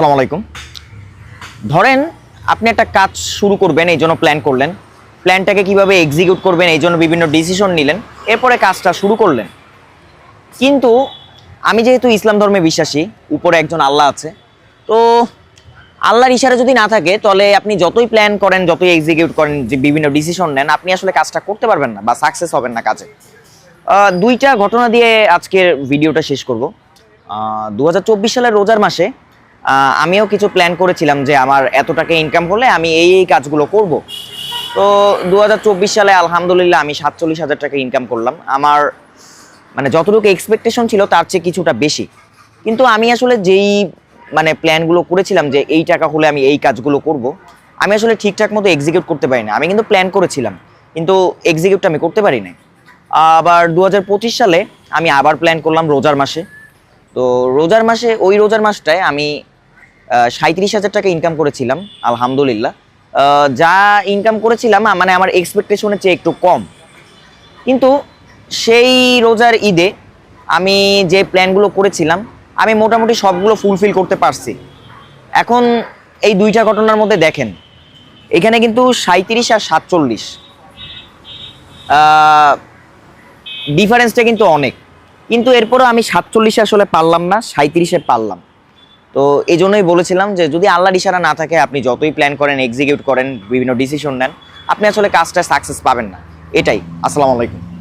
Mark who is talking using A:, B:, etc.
A: আসসালামু আলাইকুম। ধরেন আপনি একটা কাজ শুরু করবেন, এই জন্য প্ল্যান করলেন। প্ল্যানটাকে কিভাবে এক্সিকিউট করবেন এই জন্য বিভিন্ন ডিসিশন নিলেন, এরপরে কাজটা শুরু করলেন। কিন্তু আমি যেহেতু ইসলাম ধর্মে বিশ্বাসী, উপরে একজন আল্লাহ আছে, তো আল্লাহর ইশারা যদি না থাকে তাহলে আপনি যতই প্ল্যান করেন, যতই এক্সিকিউট করেন, যে বিভিন্ন ডিসিশন নেন, আপনি আসলে কাজটা করতে পারবেন না বা সাকসেস হবেন না কাজে। দুইটা ঘটনা দিয়ে আজকের ভিডিওটা শেষ করব। 2024 সালের রোজার মাসে আমিও কিছু প্ল্যান করেছিলাম যে আমার এত টাকা ইনকাম হলে আমি এই কাজগুলো করব। তো 2024 সালে আলহামদুলিল্লাহ আমি 47,000 টাকা ইনকাম করলাম। আমার মানে যতটুকু এক্সপেকটেশন ছিল তার চেয়ে কিছুটা বেশি। কিন্তু আমি আসলে যেই প্ল্যানগুলো করেছিলাম যে এই টাকা হলে আমি এই কাজগুলো করব, আমি আসলে ঠিকঠাক মতো এক্সিকিউট করতে পারি না। আমি কিন্তু প্ল্যান করেছিলাম, কিন্তু এক্সিকিউটটা আমি করতে পারি না। আবার 2025 সালে আমি আবার প্ল্যান করলাম রোজার মাসে। তো ওই রোজার মাসটায় আমি 37,000 টাকা ইনকাম করেছিলাম আলহামদুলিল্লাহ। যা ইনকাম করেছিলাম আমার এক্সপেকটেশনের চেয়ে একটু কম। কিন্তু সেই রোজার ঈদে আমি যে প্ল্যানগুলো করেছিলাম আমি মোটামুটি সবগুলো ফুলফিল করতে পারছি। এখন এই দুইটা ঘটনার মধ্যে দেখেন, এখানে কিন্তু 37 আর 47 ডিফারেন্সটা কিন্তু অনেক। কিন্তু এরপরও আমি 47 আসলে পারলাম না, 37 পারলাম। তো এই জন্যই বলেছিলাম যে যদি আল্লাহর ইশারা না থাকে, আপনি যতই প্ল্যান করেন, এক্সিকিউট করেন, বিভিন্ন ডিসিশন নেন, আপনি আসলে কাজটা সাকসেস পাবেন না। এটাই। আসসালামু আলাইকুম।